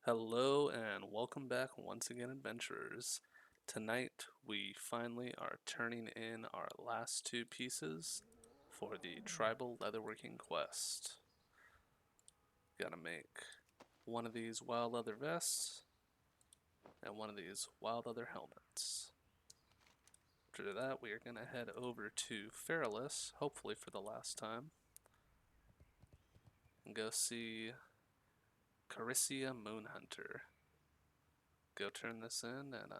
Hello and welcome back once again, adventurers. Tonight we finally are turning in our last two pieces for the tribal leatherworking quest. Gotta make one of these wild leather vests and one of these wild leather helmets. After that, we are gonna head over to Feralas, hopefully for the last time, and go see Caricia Moonhunter. Go turn this in, and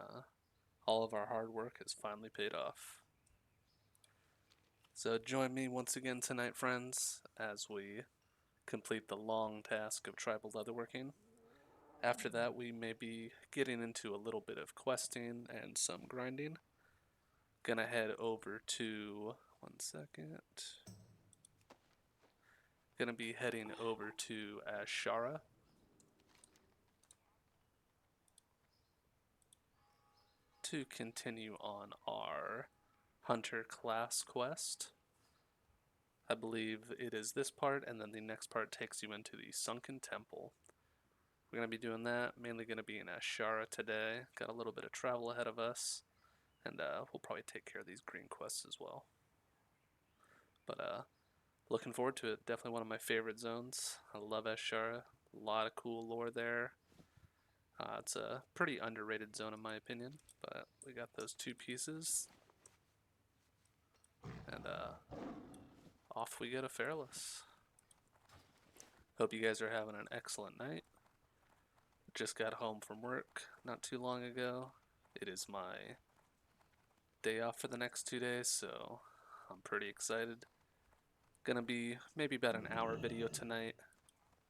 all of our hard work has finally paid off. So join me once again tonight, friends, as we complete the long task of tribal leatherworking. After that, we may be getting into a little bit of questing and some grinding. Gonna head over to, one second. Gonna be heading over to Ashara to continue on our hunter class quest. I believe it is this part, and then the next part takes you into the sunken temple. We're going to be doing that, mainly going to be in Ashara today. Got a little bit of travel ahead of us, and we'll probably take care of these green quests as well. But looking forward to it. Definitely one of my favorite zones. I love Ashara. A lot of cool lore there. It's a pretty underrated zone in my opinion, but we got those two pieces, and off we go to Feralas. Hope you guys are having an excellent night. Just got home from work not too long ago. It is my day off for the next 2 days, so I'm pretty excited. Gonna be maybe about an hour video tonight.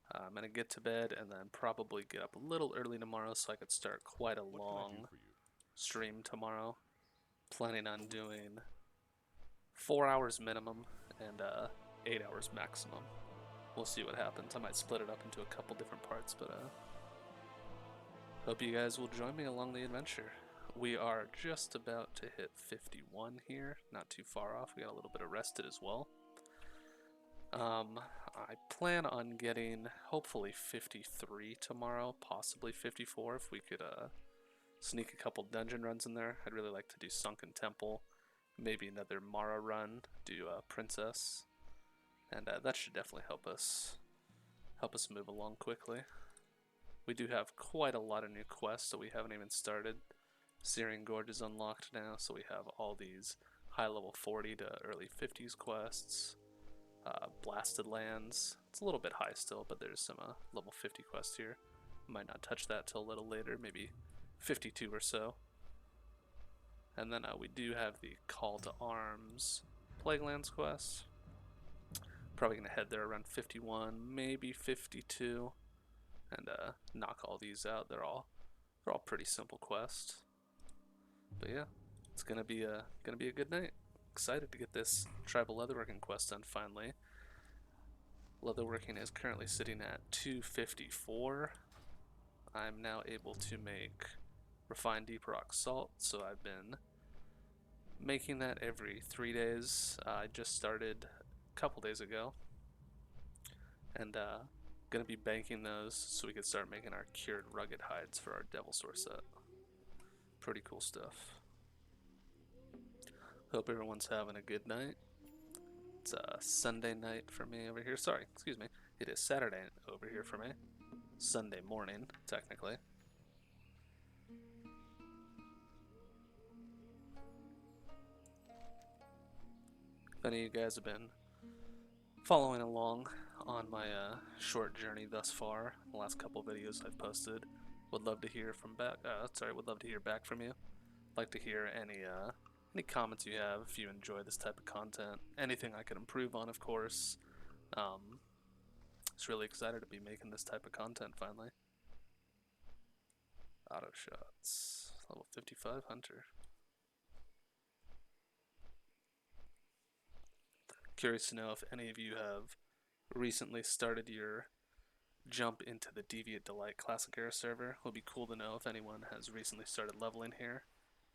I'm gonna get to bed and then probably get up a little early tomorrow so I could start quite a long stream tomorrow. Planning on doing 4 hours minimum and 8 hours maximum. We'll see what happens. I might split it up into a couple different parts, but hope you guys will join me along the adventure. We are just about to hit 51 here, not too far off. We got a little bit of rested as well. I plan on getting hopefully 53 tomorrow, possibly 54 if we could sneak a couple dungeon runs in there. I'd really like to do Sunken Temple, maybe another Mara run, do Princess, and that should definitely help us move along quickly. We do have quite a lot of new quests that we haven't even started. Syrian Gorge is unlocked now, so we have all these high level 40 to early 50s quests. Blasted Lands, it's a little bit high still, but there's some level 50 quests here. Might not touch that till a little later, maybe 52 or so. And then we do have the Call to Arms Plaguelands quest. Probably gonna head there around 51, maybe 52, and knock all these out. They're all pretty simple quests. But yeah, it's gonna be a good night. Excited to get this tribal leatherworking quest done finally. Leatherworking is currently sitting at 254. I'm now able to make refined deep rock salt, so I've been making that every 3 days. I just started a couple days ago, and gonna be banking those so we can start making our cured rugged hides for our devil sword set. Pretty cool stuff. Hope everyone's having a good night. It's a Sunday night for me over here. Sorry, excuse me. It is Saturday over here for me. Sunday morning, technically. If any of you guys have been following along on my short journey thus far, the last couple videos I've posted, would love to hear would love to hear back from you. Like to hear any comments you have if you enjoy this type of content. Anything I could improve on, of course. Just really excited to be making this type of content finally. Auto shots, level 55 hunter. Curious to know if any of you have recently started your jump into the Deviate Delight Classic Era server. It would be cool to know if anyone has recently started leveling here.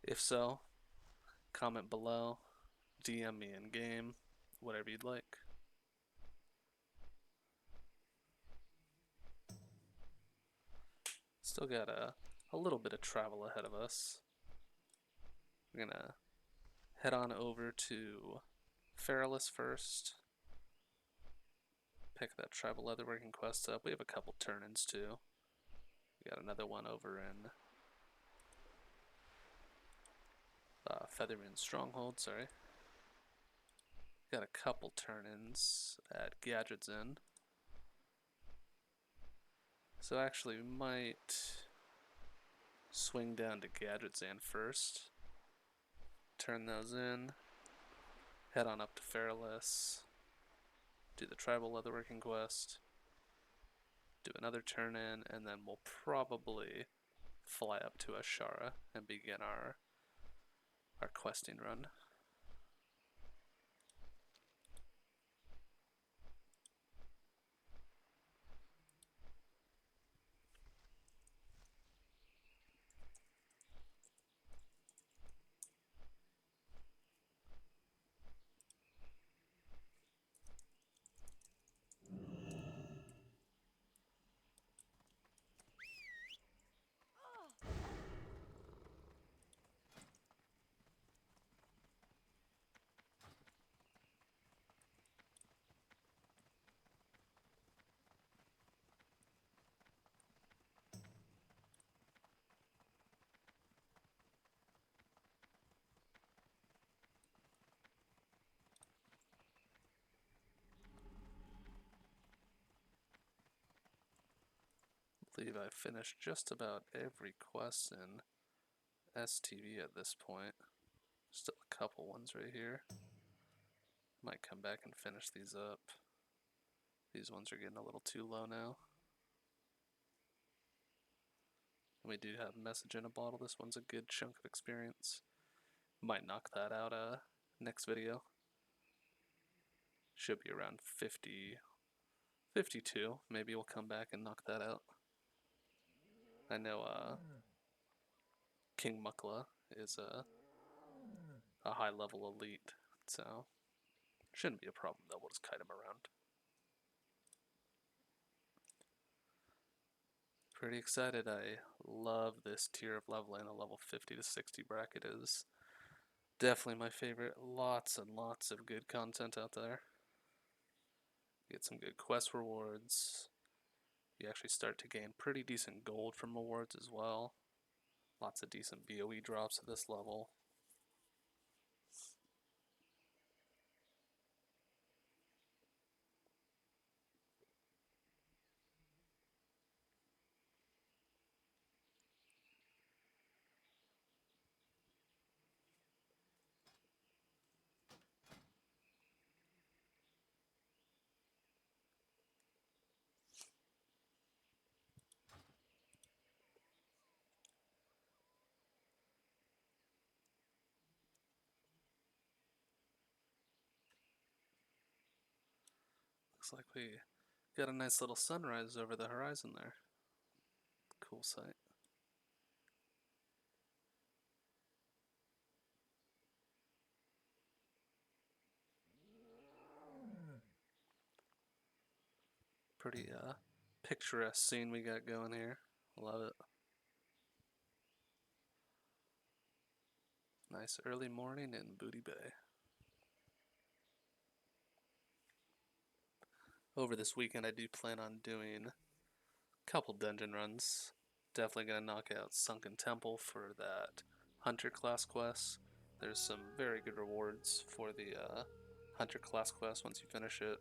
If so, comment below, DM me in game, whatever you'd like. Still got a little bit of travel ahead of us. We're gonna head on over to Feralas first. Pick that tribal leatherworking quest up. We have a couple turn-ins too. We got another one over in Featherman Stronghold, sorry. Got a couple turn-ins at Gadget's Inn. So actually we might swing down to Gadget's Inn first. Turn those in. Head on up to Feralas. Do the tribal leatherworking quest. Do another turn-in, and then we'll probably fly up to Ashara and begin our questing run. I believe I finished just about every quest in STV at this point. Still a couple ones right here. Might come back and finish these up. These ones are getting a little too low now. And we do have Message in a Bottle. This one's a good chunk of experience. Might knock that out next video. Should be around 50, 52. Maybe we'll come back and knock that out. I know King Mukla is a high level elite, so shouldn't be a problem though. We'll just kite him around. Pretty excited. I love this tier of leveling. A level 50 to 60 bracket is definitely my favorite. Lots and lots of good content out there. Get some good quest rewards. You actually start to gain pretty decent gold from rewards as well. Lots of decent BOE drops at this level. Looks like we got a nice little sunrise over the horizon there. Cool sight. Pretty picturesque scene we got going here. Love it. Nice early morning in Booty Bay. Over this weekend I do plan on doing a couple dungeon runs. Definitely gonna knock out Sunken Temple for that Hunter class quest. There's some very good rewards for the Hunter class quest once you finish it.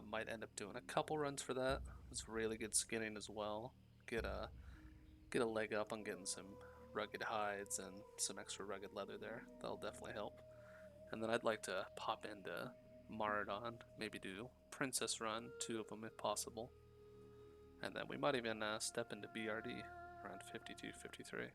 Might end up doing a couple runs for that. It's really good skinning as well. Get a leg up on getting some rugged hides and some extra rugged leather there. That'll definitely help. And then I'd like to pop into Maradon, maybe do Princess Run, 2 of them if possible. And then we might even step into BRD around 52, 53.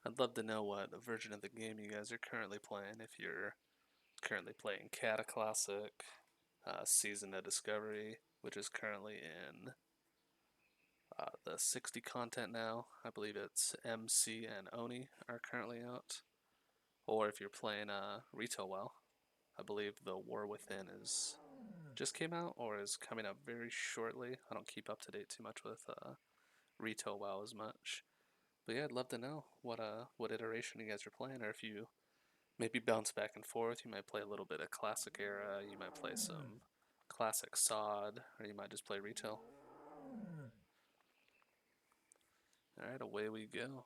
I'd love to know what version of the game you guys are currently playing. If you're currently playing Cata Classic, Season of Discovery, which is currently in the 60 content now. I believe it's MC and Oni are currently out. Or if you're playing Retail WoW, I believe the War Within is just came out or is coming up very shortly. I don't keep up to date too much with Retail WoW as much. But yeah, I'd love to know what iteration you guys are playing, or if you maybe bounce back and forth. You might play a little bit of Classic Era, you might play some Classic SOD, or you might just play Retail. Alright, away we go.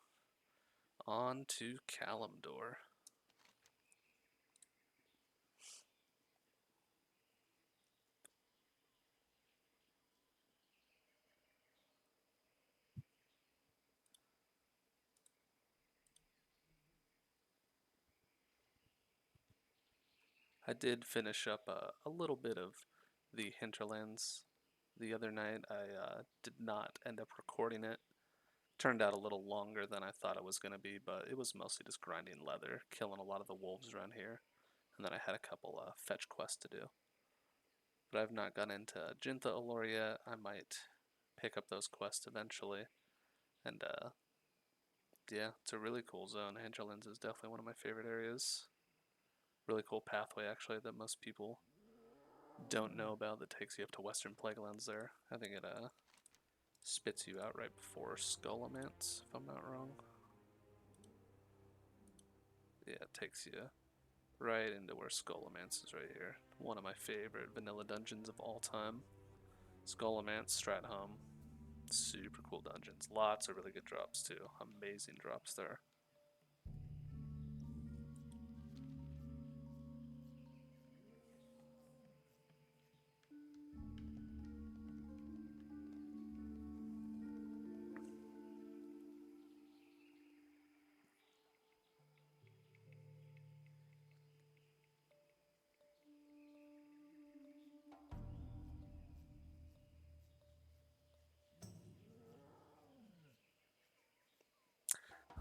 On to Kalimdor. I did finish up a little bit of the Hinterlands the other night. I did not end up recording it. Turned out a little longer than I thought it was going to be, but it was mostly just grinding leather, killing a lot of the wolves around here. And then I had a couple fetch quests to do. But I've not gone into Jinta Allure yet. I might pick up those quests eventually. And yeah, it's a really cool zone. Hinterlands is definitely one of my favorite areas. Really cool pathway actually that most people don't know about that takes you up to Western Plaguelands there. I think it spits you out right before Skullomance, if I'm not wrong. Yeah, it takes you right into where Skullomance is right here. One of my favorite vanilla dungeons of all time. Skullomance, Stratholme. Super cool dungeons. Lots of really good drops too. Amazing drops there.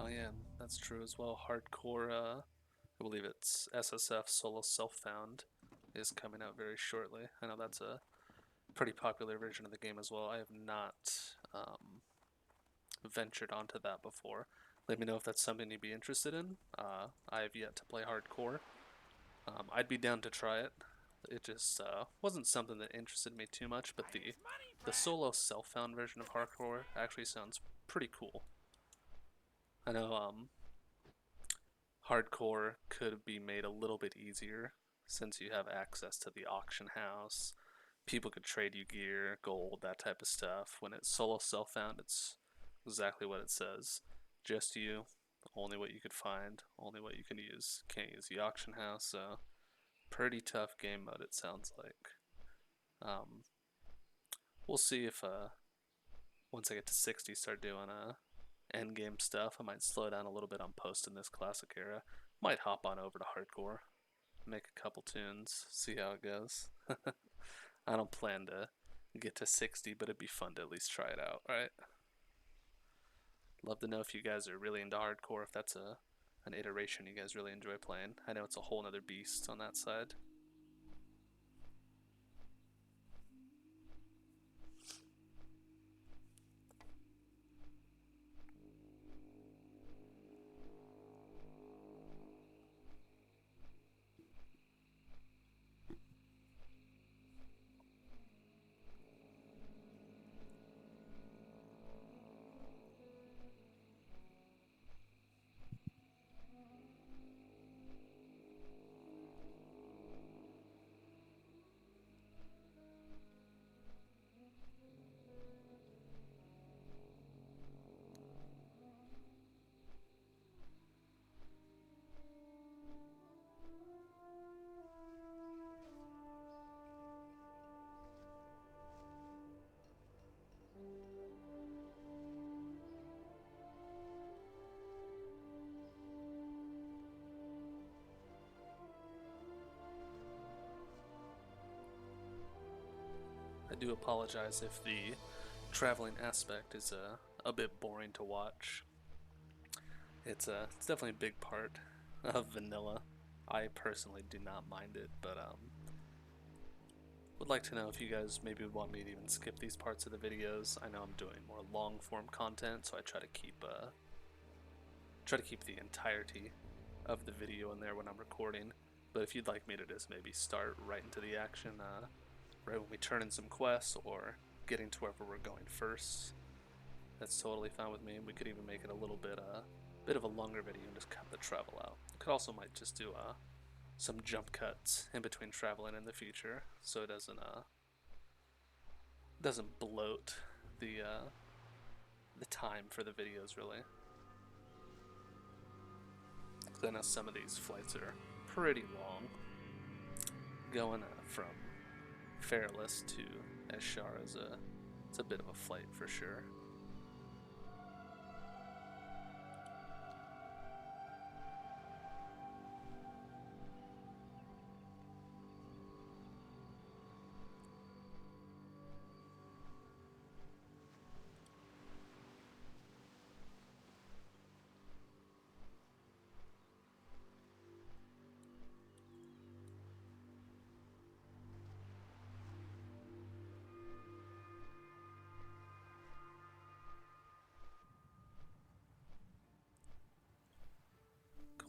Oh yeah, that's true as well. Hardcore, I believe it's SSF Solo Self-Found is coming out very shortly. I know that's a pretty popular version of the game as well. I have not ventured onto that before. Let me know if that's something you'd be interested in. I have yet to play hardcore. I'd be down to try it. It just wasn't something that interested me too much, but the solo self-found version of hardcore actually sounds pretty cool. I know hardcore could be made a little bit easier since you have access to the auction house. People could trade you gear, gold, that type of stuff. When it's solo self-found, it's exactly what it says. Just you, only what you could find, only what you can use. Can't use the auction house, so pretty tough game mode it sounds like. Um, we'll see if once I get to 60 start doing end game stuff. I might slow down a little bit on posting this classic era. Might hop on over to hardcore, make a couple tunes, see how it goes. I don't plan to get to 60, but it'd be fun to at least try it out, right? Love to know if you guys are really into hardcore, if that's an iteration you guys really enjoy playing. I know it's a whole nother beast on that side. I do apologize if the traveling aspect is a bit boring to watch. It's definitely a big part of vanilla. I personally do not mind it, but would like to know if you guys maybe would want me to even skip these parts of the videos. I know I'm doing more long form content, so I try to keep the entirety of the video in there when I'm recording. But if you'd like me to just maybe start right into the action, right when we turn in some quests or getting to wherever we're going first, that's totally fine with me. We could even make it a little bit of a longer video and just cut the travel out. Could also might just do some jump cuts in between traveling in the future, so it doesn't bloat the time for the videos really. Because I know some of these flights are pretty long. Going from Feralas to Eshar it's a bit of a flight for sure.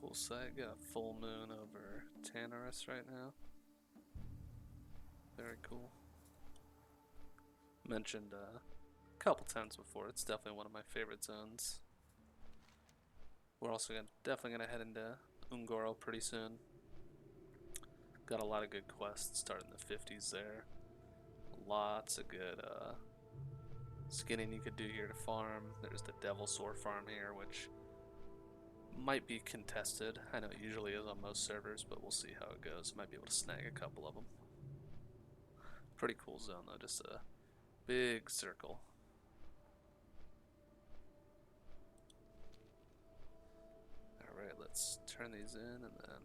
Cool sight, got a full moon over Tanaris right now. Very cool. Mentioned a couple times before, it's definitely one of my favorite zones. We're also definitely gonna head into Ungoro pretty soon. Got a lot of good quests starting in the 50s there. Lots of good skinning you could do here to farm. There's the Devil Sword farm here, which might be contested. I know it usually is on most servers, but we'll see how it goes. Might be able to snag a couple of them. Pretty cool zone though, just a big circle. Alright, let's turn these in and then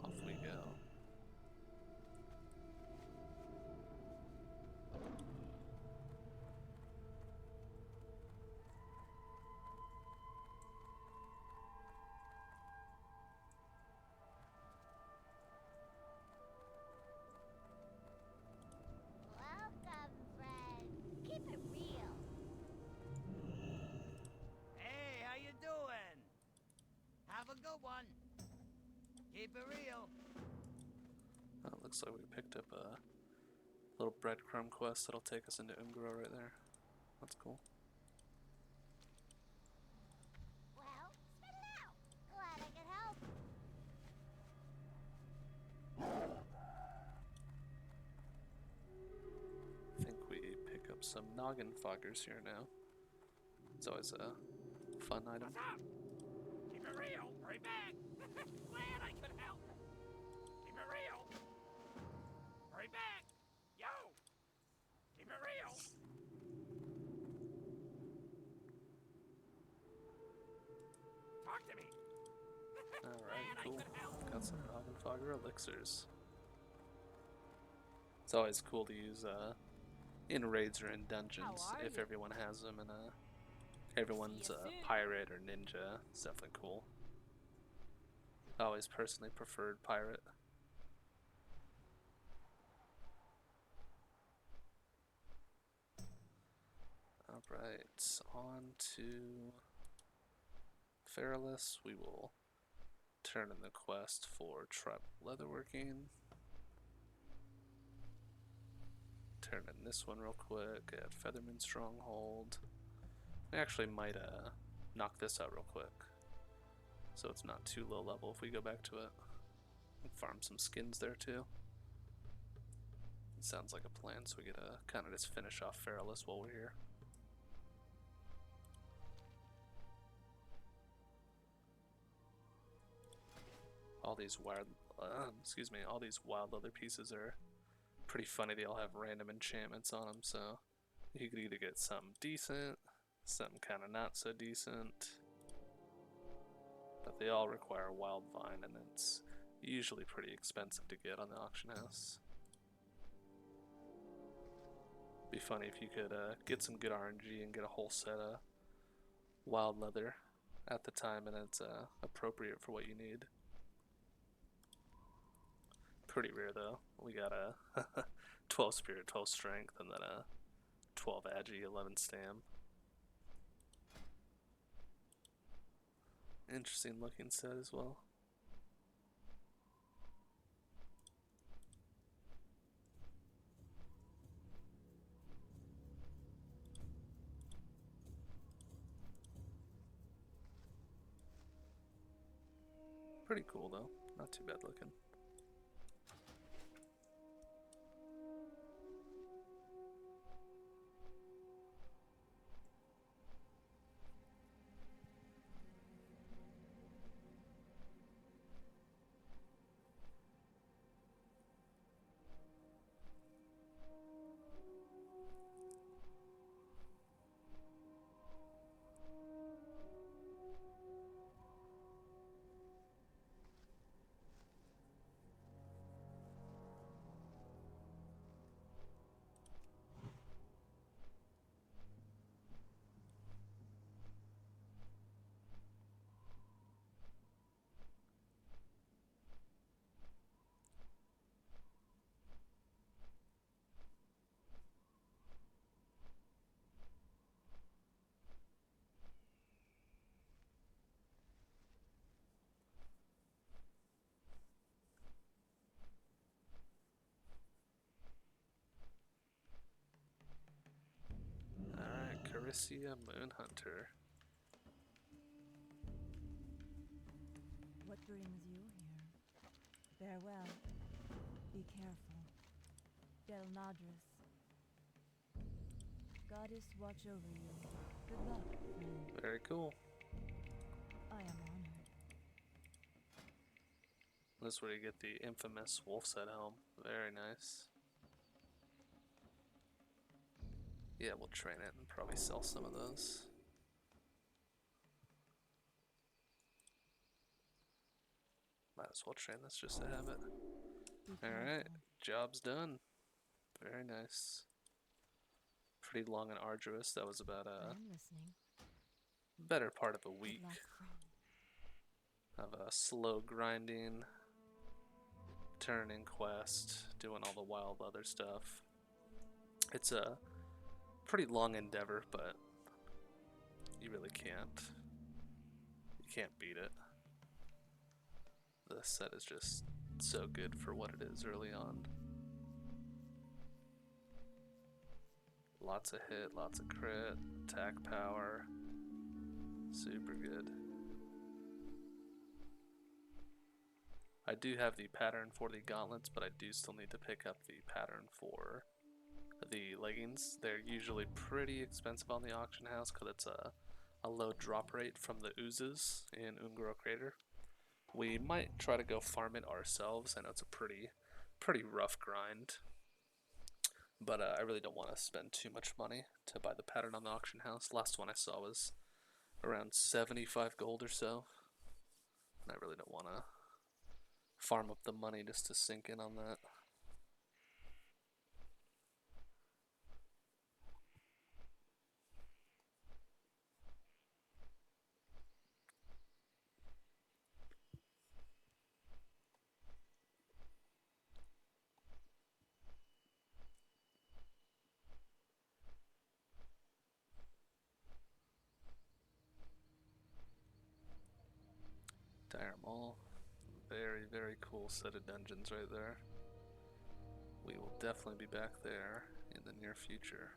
off we go. Welcome, friend. Keep it real. Hey, how you doing? Have a good one. Keep it real. Oh, looks like we picked up a little breadcrumb quest that'll take us into Ungro right there. That's cool. Well, spit it out. Glad I could help. I think we pick up some noggin foggers here now. It's always a fun item. What's up? Keep it real. Right back. Glad I could help. Keep it real. Right back. Yo. Keep it real. Talk to me. Alright, cool. Got some noggin fogger elixirs. It's always cool to use in raids or in dungeons How are if you? everyone has them, and everyone's See ya soon. pirate or ninja. It's definitely cool. I always personally preferred pirate. Alright, on to Feralas. We will turn in the quest for tribal leatherworking. Turn in this one real quick at Featherman Stronghold. We actually might knock this out real quick, so it's not too low level if we go back to it. And farm some skins there too. It sounds like a plan, so we get to kind of just finish off Feralas while we're here. All these all these wild leather pieces are pretty funny. They all have random enchantments on them, so you could either get some decent, some kind of not so decent, but they all require wild vine, and it's usually pretty expensive to get on the auction house. Be funny if you could get some good RNG and get a whole set of wild leather at the time, and it's appropriate for what you need. Pretty rare though. We got a 12 spirit, 12 strength, and then a 12 agi, 11 stam. Interesting looking set as well. Pretty cool though, not too bad looking. Alright, Caricia Moonhunter. What brings you here? Farewell. Be careful. Del Nadris. Goddess watch over you. Good luck, friend. Very cool. I am honored. This is where you get the infamous wolf's head helm. Very nice. Yeah, we'll train it and probably sell some of those. Might as well train this just to have it. Be Alright, careful. job's done. Very nice. Pretty long and arduous. That was about I a am listening. better part of a Good week luck, friend. of slow grinding, turning quest, doing all the wild other stuff. It's a pretty long endeavor, but you really can't beat it. This set is just so good for what it is early on. Lots of hit, lots of crit, attack power. Super good. I do have the pattern for the gauntlets, but I do still need to pick up the pattern for the leggings. They're usually pretty expensive on the auction house because it's a low drop rate from the oozes in Ungoro Crater. We might try to go farm it ourselves. I know it's a pretty rough grind, but I really don't want to spend too much money to buy the pattern on the auction house. Last one I saw was around 75 gold or so, and I really don't want to farm up the money just to sink in on that. Dire Maul. Very, very cool set of dungeons right there. We will definitely be back there in the near future.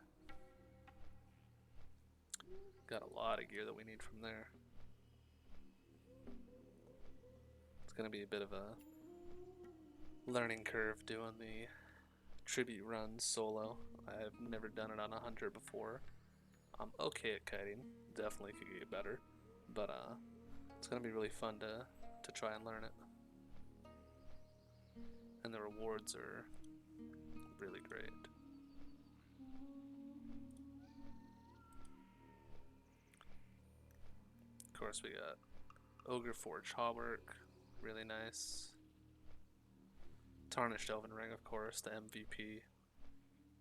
Got a lot of gear that we need from there. It's going to be a bit of a learning curve doing the tribute runs solo. I've never done it on a hunter before. I'm okay at kiting. Definitely could get better. But it's going to be really fun to try and learn it. And the rewards are really great. Of course, we got Ogre Forge Hawwork, really nice. Tarnished Elven Ring, of course, the MVP.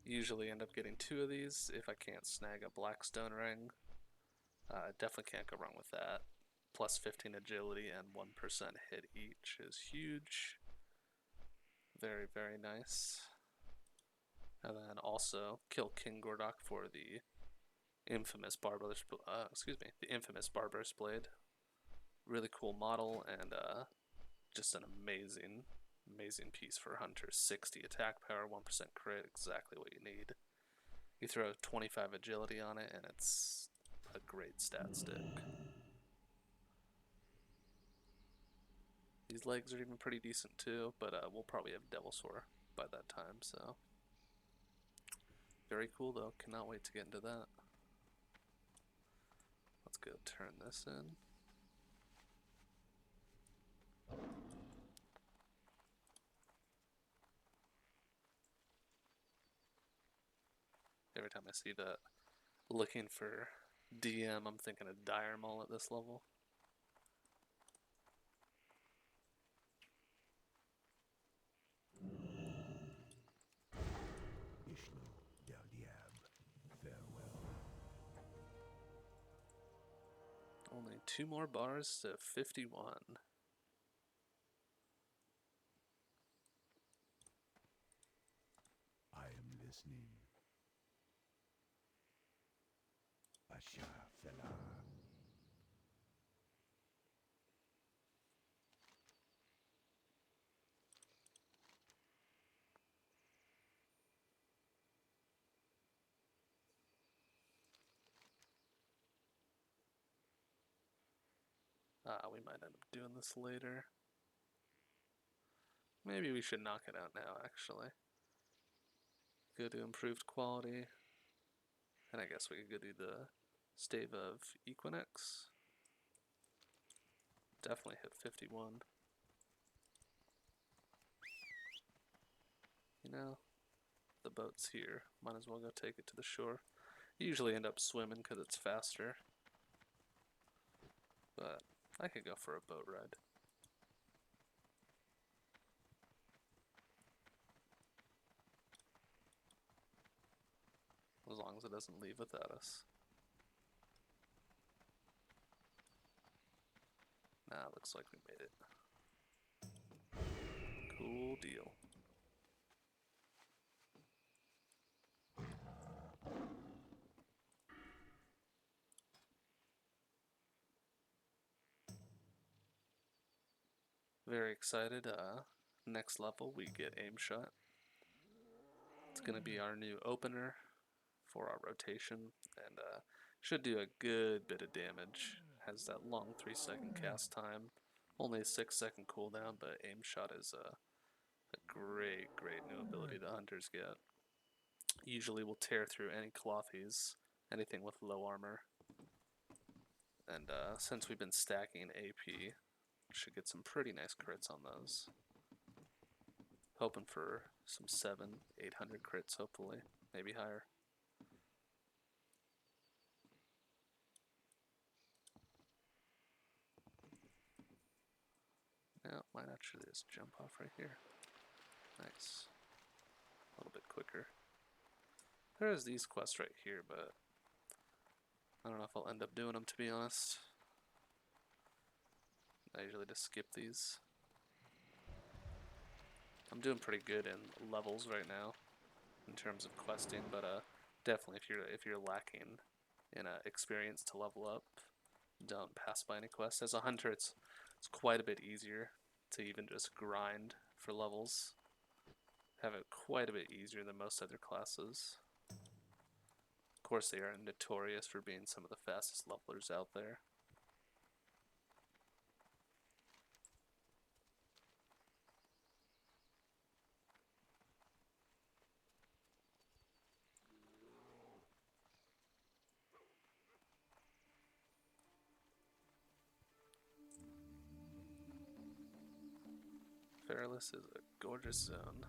Usually end up getting 2 of these if I can't snag a Blackstone Ring. Definitely can't go wrong with that. plus 15 agility and 1% hit each is huge. Very, very nice. And then also kill King Gordok for the infamous Barbarous, the infamous Barbarous Blade. Really cool model and just an amazing, amazing piece for hunters. 60 attack power, 1% crit, exactly what you need. You throw 25 agility on it, and it's a great stat stick. These legs are even pretty decent too, but we'll probably have Devilsaur by that time, so. Very cool though, cannot wait to get into that. Let's go turn this in. Every time I see that looking for DM, I'm thinking of Dire Maul at this level. Only 2 more bars to 51. I am listening. Asha Fela. We might end up doing this later. Maybe we should knock it out now, actually. Go to improved quality. And I guess we could go do the stave of Equinix. Definitely hit 51. You know, the boat's here. Might as well go take it to the shore. You usually end up swimming because it's faster. But I could go for a boat ride. As long as it doesn't leave without us. Nah, looks like we made it. Cool deal. Very excited. Next level we get aim shot. It's gonna be our new opener for our rotation and should do a good bit of damage. Has that long 3-second cast time, only a 6-second cooldown, but aim shot is a great, great new ability the hunters get. Usually will tear through any clothies, anything with low armor. And since we've been stacking AP, should get some pretty nice crits on those. Hoping for some 700-800 crits, hopefully, maybe higher. Yeah, might actually just jump off right here. Nice. A little bit quicker. There's these quests right here, but I don't know if I'll end up doing them, to be honest. I usually just skip these. I'm doing pretty good in levels right now in terms of questing, but definitely if you're lacking in experience to level up, don't pass by any quests. As a hunter, it's quite a bit easier to even just grind for levels. Have it quite a bit easier than most other classes. Of course, they are notorious for being some of the fastest levelers out there. Feralas is a gorgeous zone.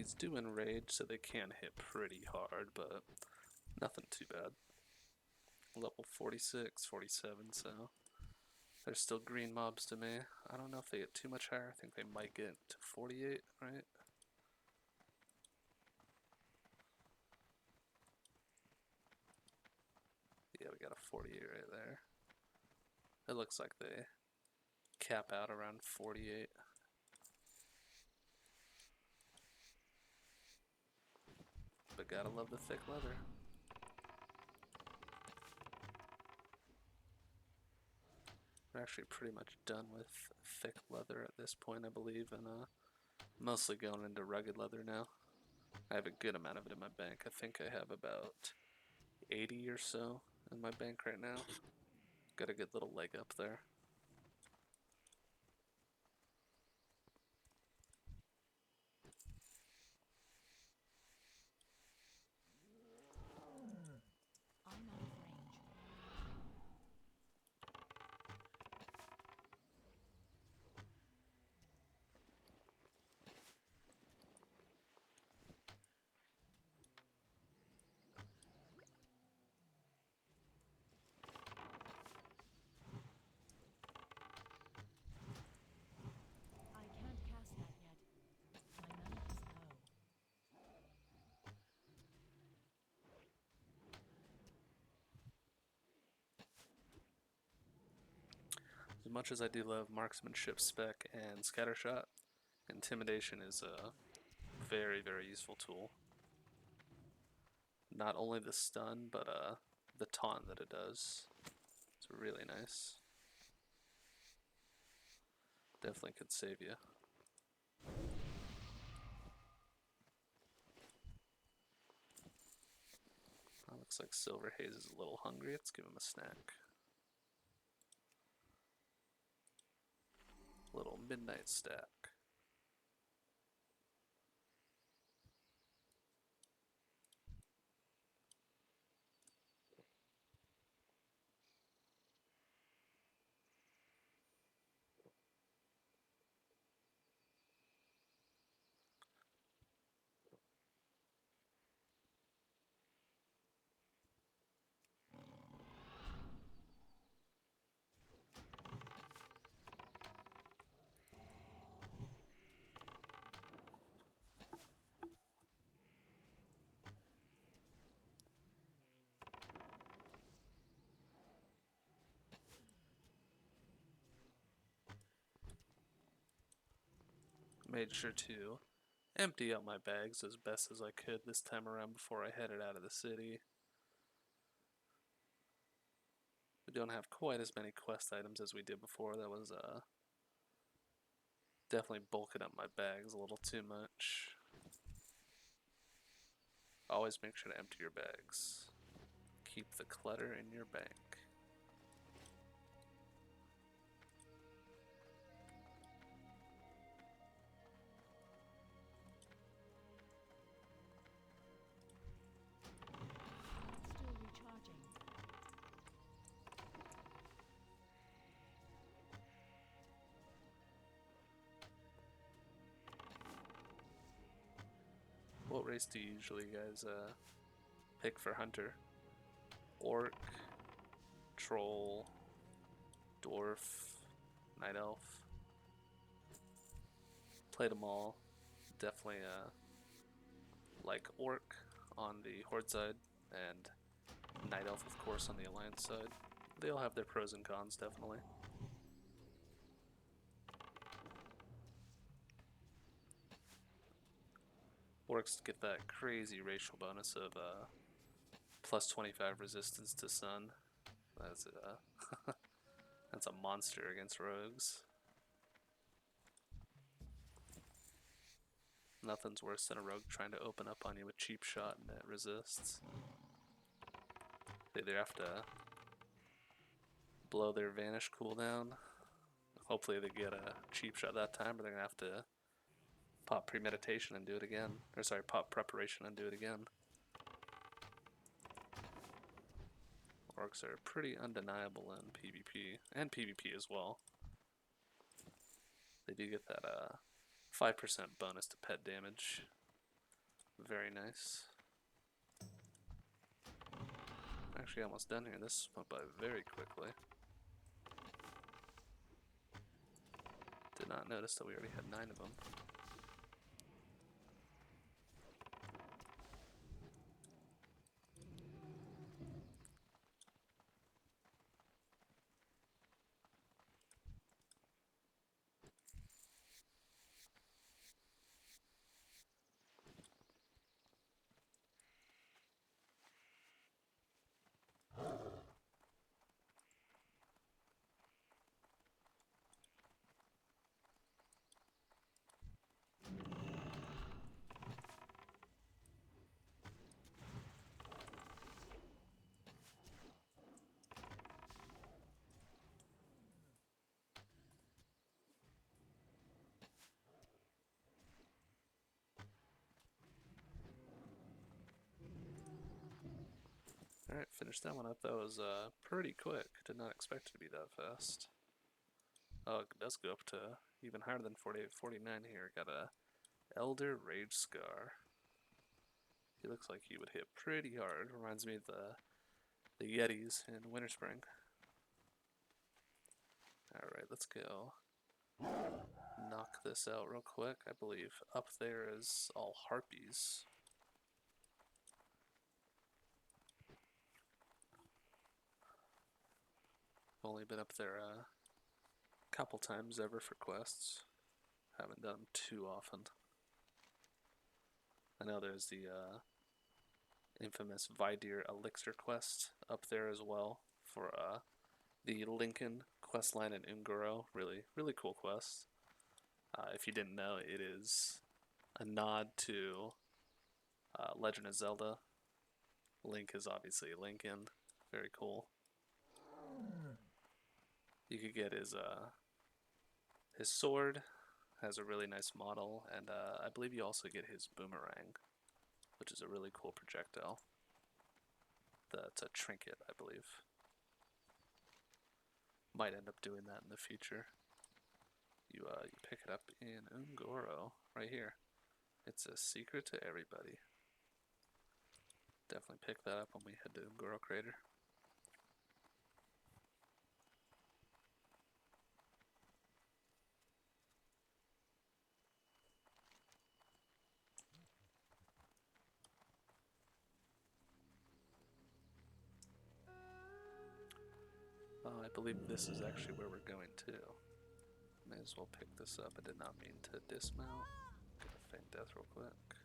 These do enrage, so they can hit pretty hard, but nothing too bad. Level 46, 47, so they're still green mobs to me. I don't know if they get too much higher. I think they might get to 48, right? Yeah, we got a 48 right there. It looks like they cap out around 48. But gotta love the thick leather. We're actually pretty much done with thick leather at this point, I believe, and mostly going into rugged leather now. I have a good amount of it in my bank. I think I have about 80 or so in my bank right now. Got a good little leg up there. I'm out of range. I can't cast that yet. My mana is low. As much as I do love marksmanship spec and scattershot, intimidation is a very, very useful tool. Not only the stun, but the taunt that it does. It's really nice. Definitely could save you. Looks like Silver Haze is a little hungry. Let's give him a snack. Little midnight stack. Made sure to empty out my bags as best as I could this time around before I headed out of the city. We don't have quite as many quest items as we did before. That was definitely bulking up my bags a little too much. Always make sure to empty your bags. Keep the clutter in your bank. Still recharging. What race do you usually guys pick for Hunter? Orc, Troll, Dwarf, Night Elf? Played them all. Definitely like Orc on the Horde side, and Night Elf, of course, on the Alliance side. They all have their pros and cons, definitely. Orcs get that crazy racial bonus of plus 25 resistance to sun. That's that's a monster against rogues. Nothing's worse than a rogue trying to open up on you with cheap shot and it resists. They either have to blow their vanish cooldown. Hopefully they get a cheap shot that time, but they're gonna have to pop premeditation and do it again. Or sorry, pop preparation and do it again. Orcs are pretty undeniable in PvP, and PvP as well. They do get that 5% bonus to pet damage. Very nice. Actually, almost done here. This went by very quickly. Did not notice that we already had 9 of them. Alright, finished that one up. That was pretty quick. Did not expect it to be that fast. Oh, it does go up to even higher than 48, 49 here. Got a Elder Rage Scar. He looks like he would hit pretty hard. Reminds me of the Yetis in Winter Spring. Alright, let's go knock this out real quick. I believe up there is all harpies. Only been up there a couple times ever for quests. Haven't done them too often. I know there's the infamous Vidir Elixir quest up there as well for the Lincoln quest line in Ungoro. Really, really cool quest. If you didn't know, it is a nod to Legend of Zelda. Link is obviously Lincoln. Very cool. You could get his sword. Has a really nice model, and I believe you also get his boomerang, which is a really cool projectile. That's a trinket, I believe. Might end up doing that in the future. You pick it up in Ungoro, right here. It's a secret to everybody. Definitely pick that up when we head to Ungoro Crater. I believe this is actually where we're going to. May as well pick this up. I did not mean to dismount. Gonna feign death real quick.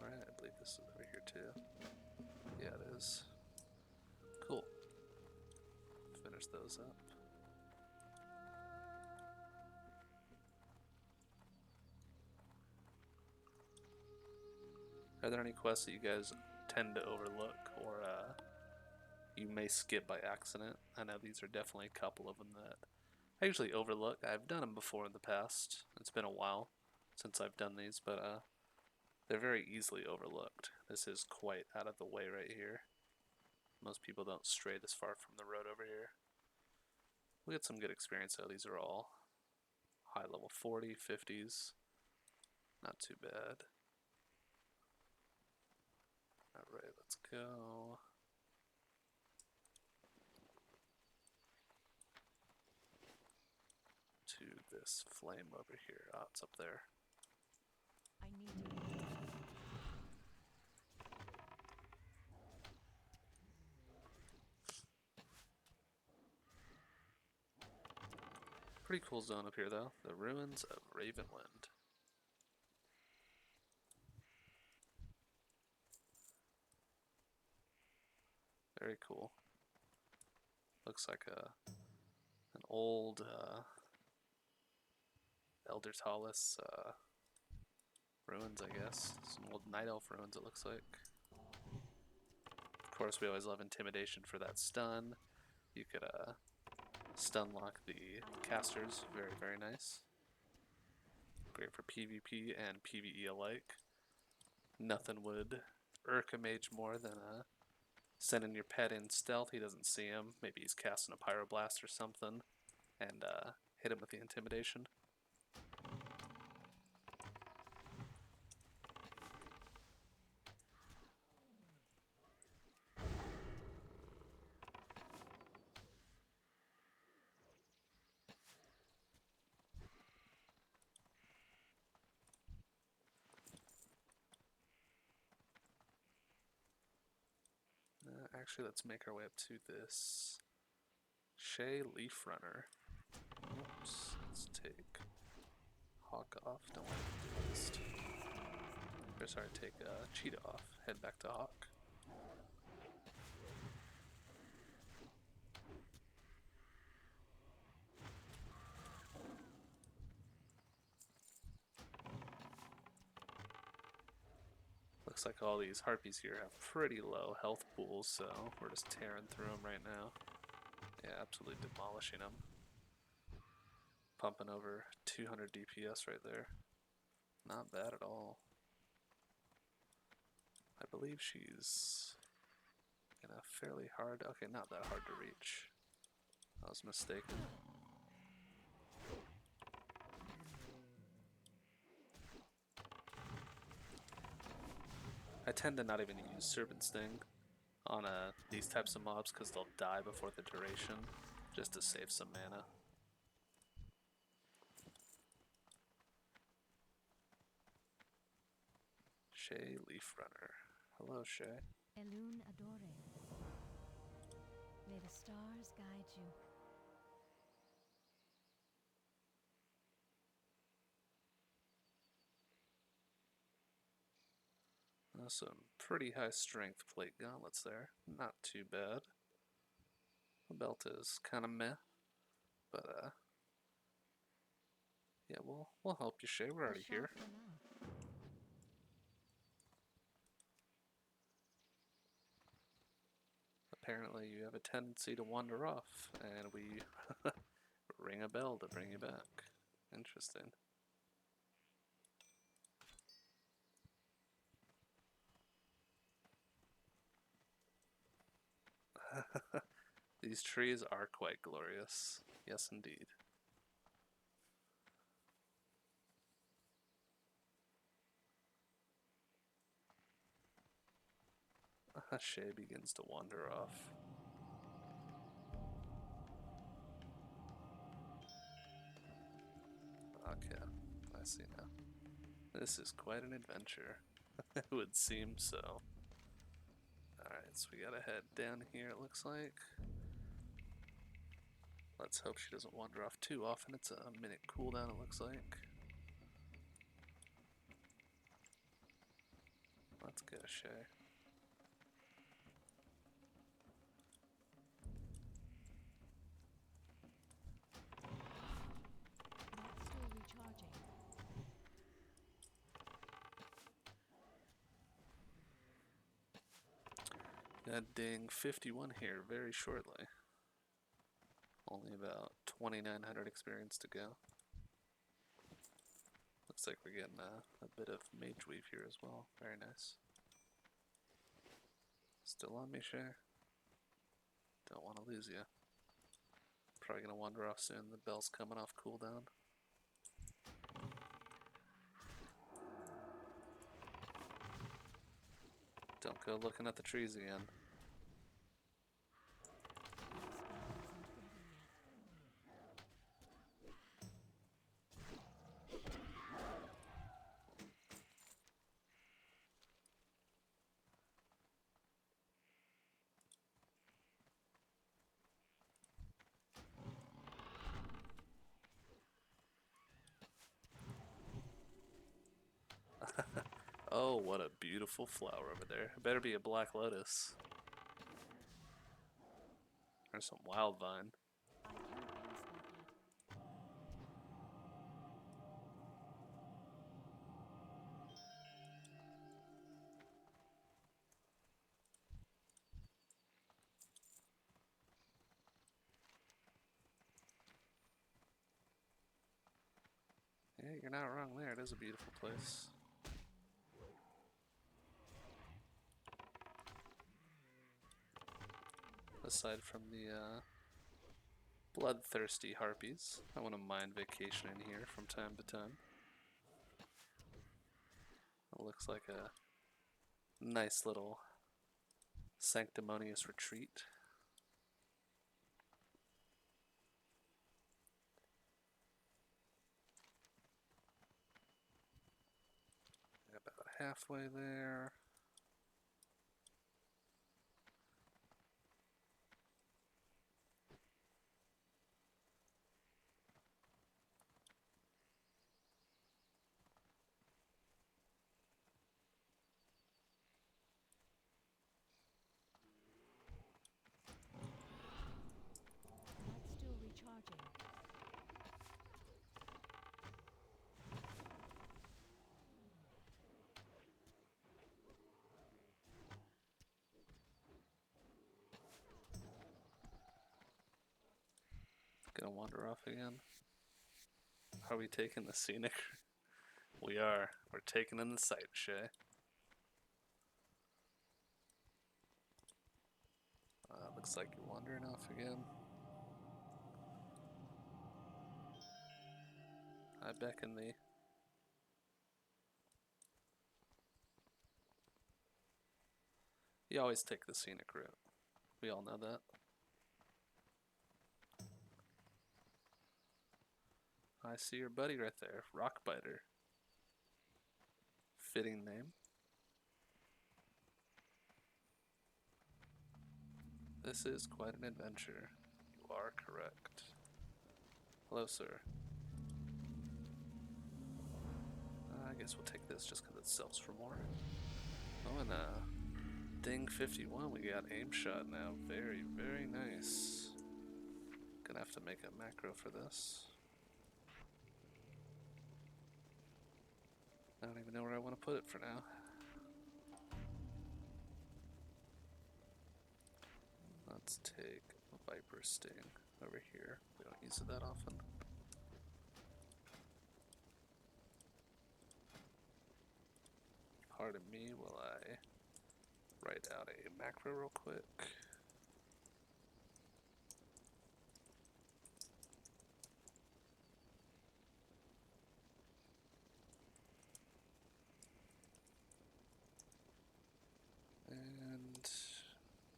Alright, I believe this is over here too. Yeah, it is. Cool. Finish those up. Are there any quests that you guys tend to overlook or you may skip by accident? I know these are definitely a couple of them that I usually overlook. I've done them before in the past. It's been a while since I've done these, but they're very easily overlooked. This is quite out of the way right here. Most people don't stray this far from the road over here. We get some good experience though. These are all high level 40, 50s. Not too bad. Alright, let's go. To this flame over here. Oh, it's up there. I need to. Pretty cool zone up here though. The ruins of Ravenwind. Very cool. Looks like an old Elder Talus ruins, I guess. Some old Night Elf ruins, it looks like. Of course, we always love intimidation for that stun. You could stun lock the casters. Very, very nice. Great for PvP and PvE alike. Nothing would irk a mage more than sending your pet in stealth. He doesn't see him. Maybe he's casting a pyroblast or something, and hit him with the intimidation. Actually, let's make our way up to this Shay Leaf Runner. Oops, let's take Hawk off. Don't want to do this. Or sorry, take Cheetah off. Head back to Hawk. Looks like all these harpies here have pretty low health pools, so we're just tearing through them right now. Yeah, absolutely demolishing them. Pumping over 200 DPS right there. Not bad at all. I believe she's in a fairly hard... Okay, not that hard to reach. I was mistaken. I tend to not even use Serpent Sting on these types of mobs because they'll die before the duration, just to save some mana. Shay Leaf Runner. Hello, Shay. Elune Adore. May the stars guide you. Some pretty high strength plate gauntlets there. Not too bad. The belt is kind of meh, but yeah, we'll help you, Shay. We're already here. Apparently, you have a tendency to wander off, and we ring a bell to bring you back. Interesting. These trees are quite glorious. Yes, indeed. Shay begins to wander off. Okay, I see now. This is quite an adventure. It would seem so. Alright, so we gotta head down here, it looks like. Let's hope she doesn't wander off too often. It's a minute cooldown, it looks like. Let's go, Shay. Not still recharging. That ding 51 here very shortly. Only about 2,900 experience to go. Looks like we're getting a bit of mage weave here as well. Very nice. Still on me, Shay? Don't want to lose you. Probably gonna wander off soon. The bell's coming off cooldown. Don't go looking at the trees again. Oh, what a beautiful flower over there. It better be a black lotus. Or some wild vine. I can't cast that yet. Yeah, you're not wrong there. It is a beautiful place. Aside from the Bloodthirsty harpies. I want to mind vacation in here from time to time. It looks like a nice little sanctimonious retreat. About halfway there. That's still recharging. Gonna wander off again. Are we taking the scenic? We are. We're taking in the sight, Shay. Looks like you're wandering off again. I beckon thee. You always take the scenic route. We all know that. I see your buddy right there, Rockbiter. Fitting name. This is quite an adventure. You are correct. Hello, sir. I guess we'll take this just because it sells for more. Oh, and Ding 51, we got aim shot now. Very, very nice. Gonna have to make a macro for this. I don't even know where I want to put it for now. Let's take a Viper Sting over here. We don't use it that often. Pardon me while I write out a macro real quick. And,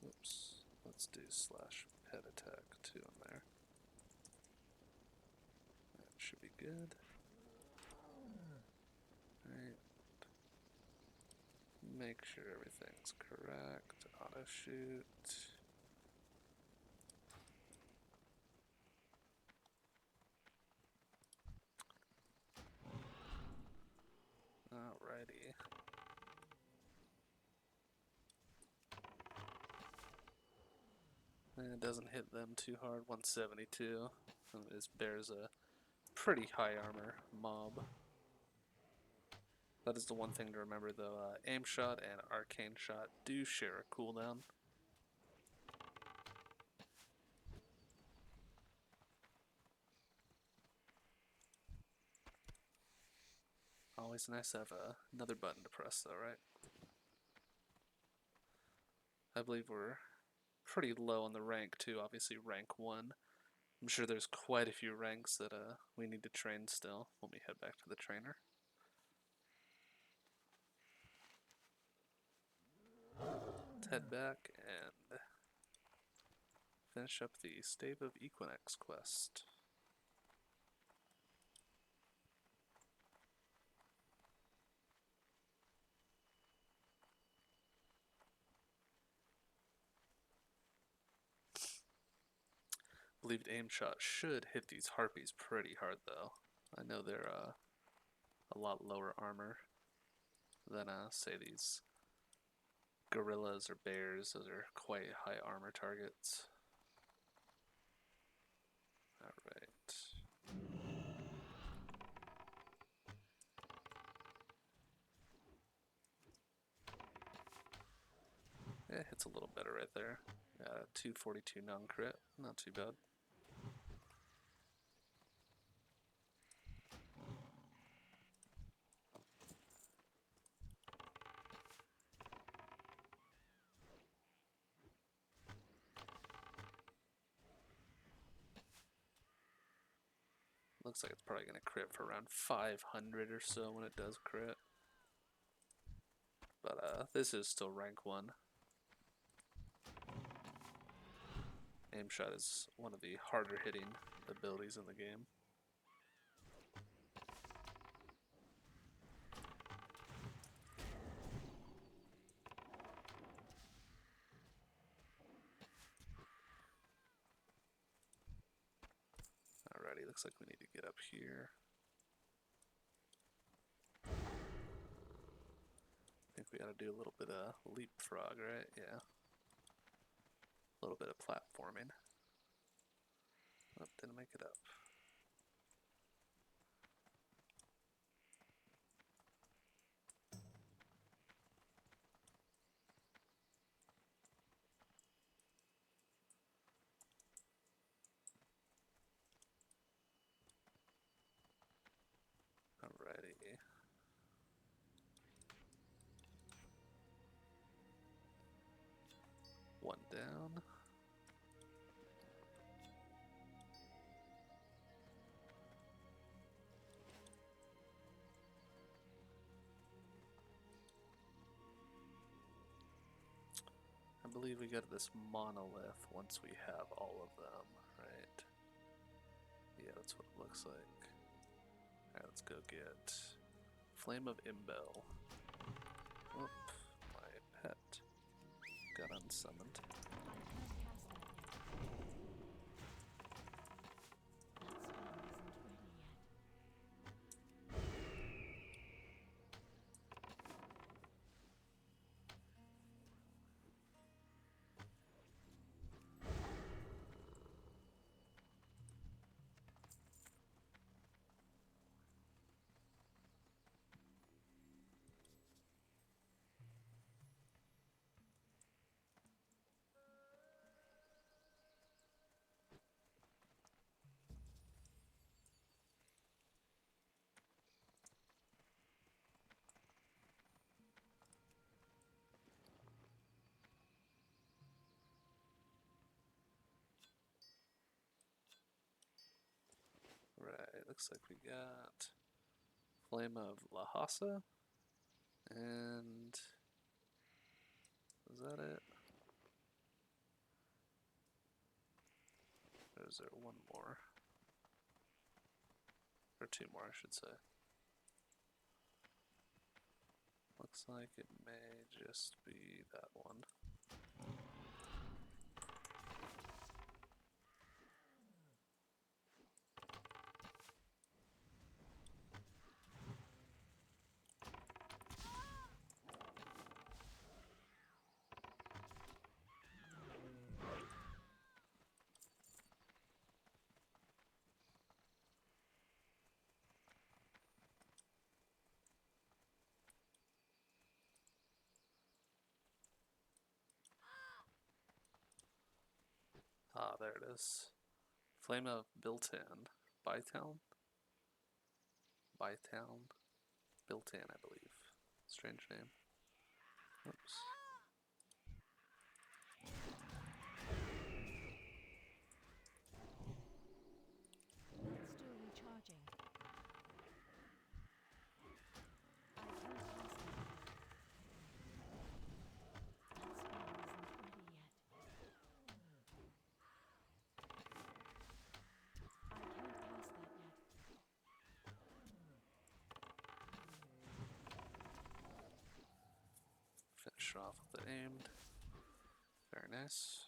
oops, let's do /pet attack 2 in there. That should be good. Alright. Make sure everything's correct. Auto shoot. Alrighty. And it doesn't hit them too hard. 172. And this bears a pretty high armor mob. That is the one thing to remember though. Aim shot and arcane shot do share a cooldown. Always nice to have another button to press though, right? I believe we're pretty low on the rank too, obviously rank 1. I'm sure there's quite a few ranks that we need to train still when we head back to the trainer. Let's head back and finish up the Stave of Equinox quest. Believed aim shot should hit these harpies pretty hard though. I know they're a lot lower armor than say these gorillas or bears. Those are quite high armor targets. Alright. It hits a little better right there. 242 non-crit, not too bad. Looks like it's probably going to crit for around 500 or so when it does crit. But this is still rank 1. Aim shot is one of the harder hitting abilities in the game. Alrighty, looks like we need to get up here. I think we gotta do a little bit of leapfrog, right? Yeah. A little bit of platforming. Oh, didn't make it up. Alrighty. One down. I believe we got this monolith once we have all of them, right? Yeah, that's what it looks like. Alright, let's go get Flame of Imbel. Oop, my pet got unsummoned. Right, looks like we got Flame of Lhasa, and is that it? Or is there one more? Or two more, I should say. Looks like it may just be that one. Ah, there it is. Flame of Biltan. Bytown? Bytown? Biltan, I believe. Strange name. Oops. Still recharging. I can't cast that yet. That spell isn't ready yet. I can't cast that yet. Finish off with the aimed. Very nice.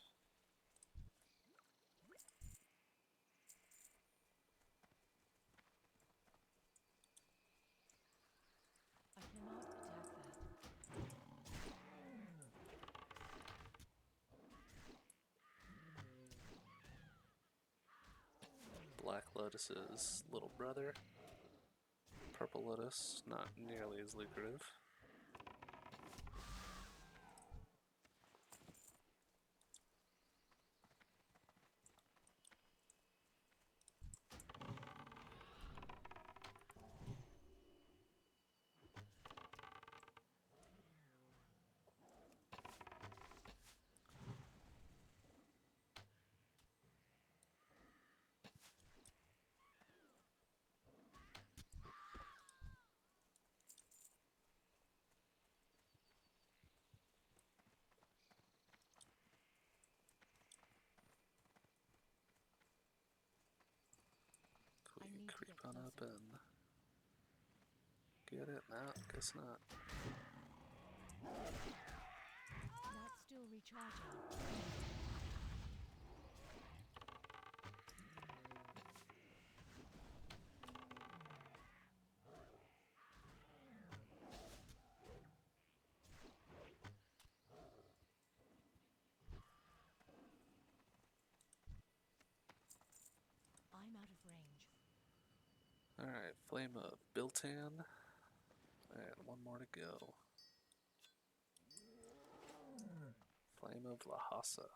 I cannot attack that. Black Lotus's little brother. Purple Lotus, not nearly as lucrative. run up and get it? No, guess not. That's still recharging. I'm out of range. Alright, Flame of Biltan. And one more to go. Flame of Lhasa.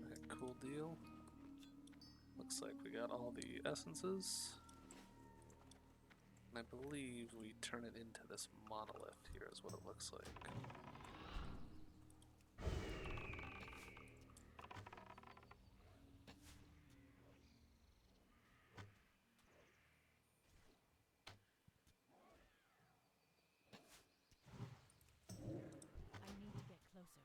Alright, cool deal. Looks like we got all the essences. And I believe we turn it into this monolith here is what it looks like. I need to get closer.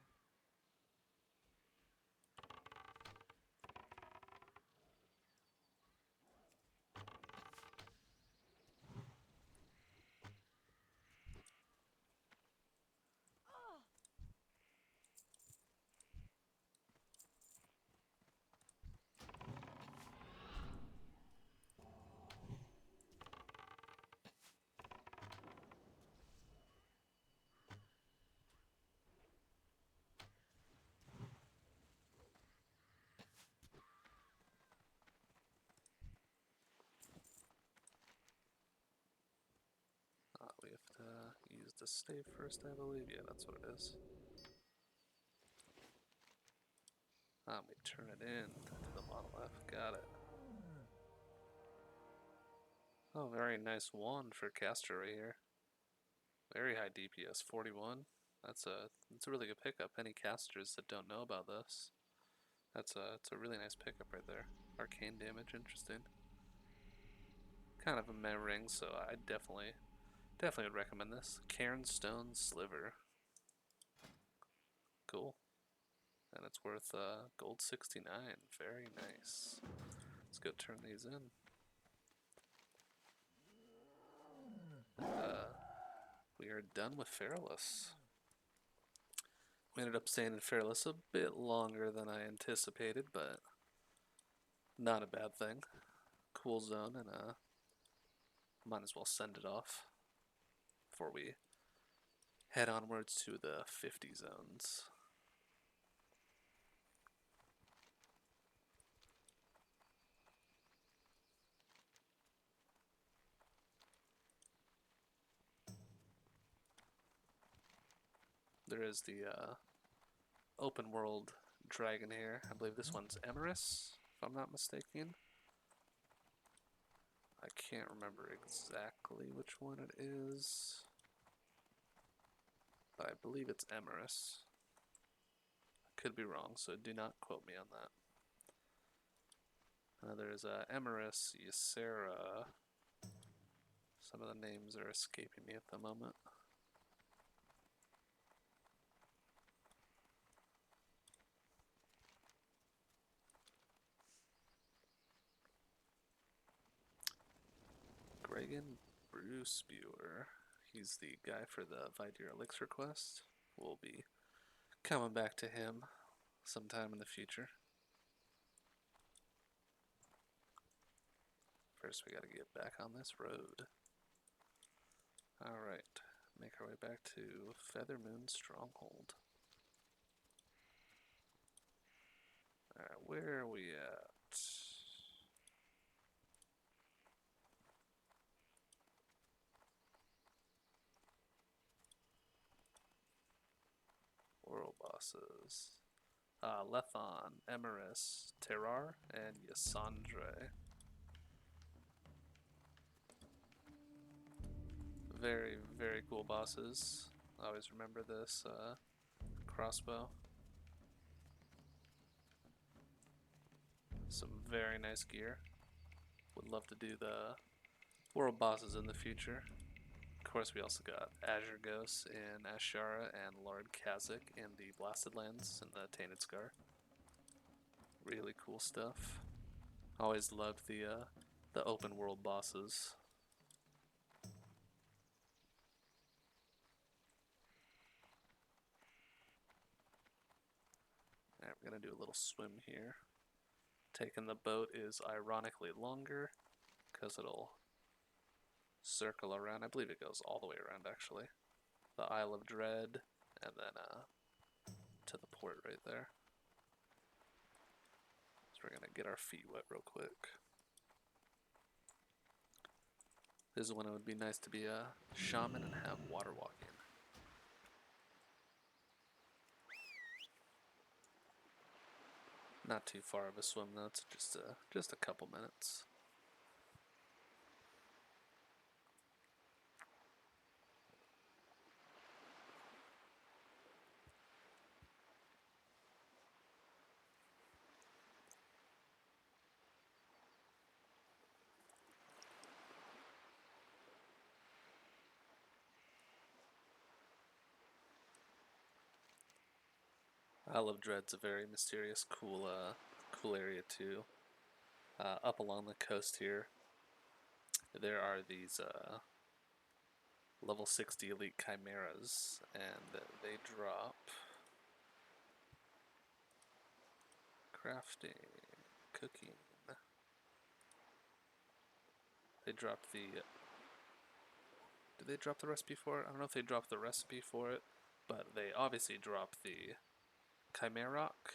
We have to use the stave first, I believe. Yeah, that's what it is. We turn it into the monolith. Got it. Oh, very nice wand for caster right here. Very high DPS, 41. That's a really good pickup. Any casters that don't know about this, it's a really nice pickup right there. Arcane damage, interesting. Kind of a meh ring, so I definitely would recommend this. Cairnstone Sliver. Cool. And it's worth gold 69. Very nice. Let's go turn these in. We are done with Feralas. We ended up staying in Feralas a bit longer than I anticipated, but not a bad thing. Cool zone, and might as well send it off before we head onwards to the 50 zones. There is the open world dragon here. I believe this one's Emerus, if I'm not mistaken. I can't remember exactly which one it is, but I believe it's Emerus. I could be wrong, so do not quote me on that. There's Emerus, Ysera. Some of the names are escaping me at the moment. Gregan Brewspewer. He's the guy for the Vidir Elixir quest. We'll be coming back to him sometime in the future. First, we gotta get back on this road. Alright, make our way back to Feathermoon Stronghold. Alright, where are we at? World bosses. Lethon, Emerus, Terrar, and Yasandre. Very, very cool bosses. I always remember this crossbow. Some very nice gear. Would love to do the world bosses in the future. Of course, we also got Azure Ghosts in Ashara and Lord Kazakh in the Blasted Lands and the Tainted Scar. Really cool stuff. Always loved the open world bosses. Alright, we're gonna do a little swim here. Taking the boat is ironically longer because it'll circle around. I believe it goes all the way around actually. The Isle of Dread and then to the port right there. So we're gonna get our feet wet real quick. This is when it would be nice to be a shaman and have water walking. Not too far of a swim though, it's just a couple minutes. Isle of Dread's a very mysterious, cool area too. Up along the coast here, there are these level 60 elite chimeras, and they drop crafting, cooking. They drop the. Did they drop the recipe for it? I don't know if they dropped the recipe for it, but they obviously drop the Chimerock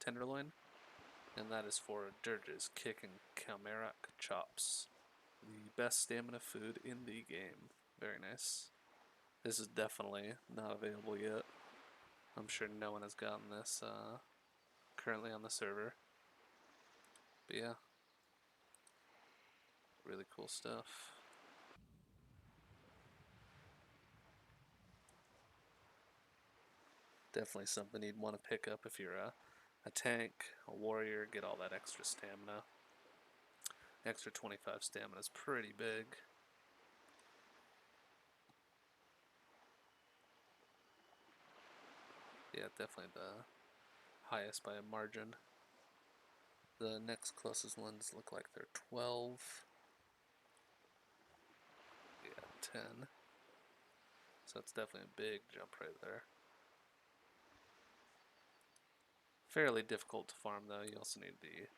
tenderloin, and that is for Dirge's Kick and Chimerock chops. The best stamina food in the game. Very nice. This is definitely not available yet. I'm sure no one has gotten this currently on the server. But yeah, really cool stuff. Definitely something you'd want to pick up if you're a tank, a warrior, get all that extra stamina. Extra 25 stamina is pretty big. Yeah, definitely the highest by a margin. The next closest ones look like they're 12. Yeah, 10. So it's definitely a big jump right there. Fairly difficult to farm though. You also need the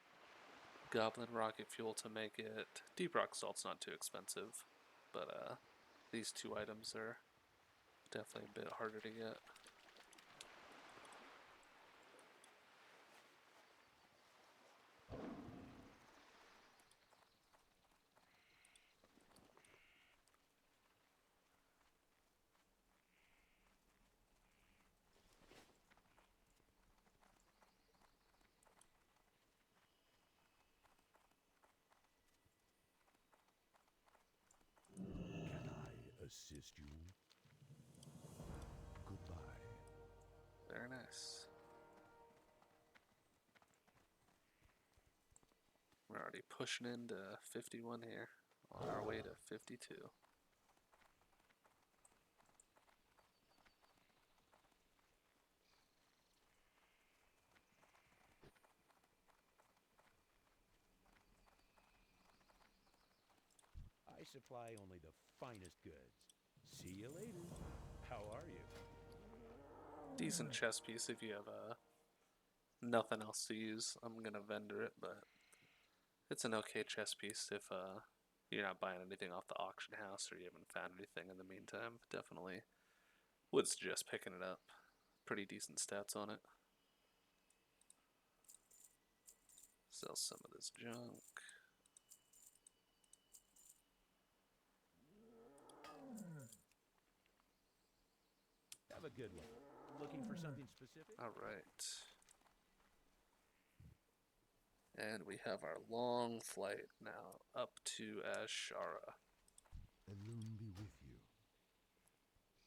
Goblin Rocket Fuel to make it. Deep Rock Salt's not too expensive, but these two items are definitely a bit harder to get. Can I assist you? Goodbye. Very nice. We're already pushing into 51 here, on our way to 52. I supply only the finest goods. See you later. How are you? Decent chess piece if you have nothing else to use. I'm gonna vendor it, but it's an okay chess piece if you're not buying anything off the auction house or you haven't found anything in the meantime. Definitely would suggest picking it up. Pretty decent stats on it. Sell some of this junk. Have a good one. Looking for something specific? Alright. And we have our long flight now up to Ashara. Elune be with you.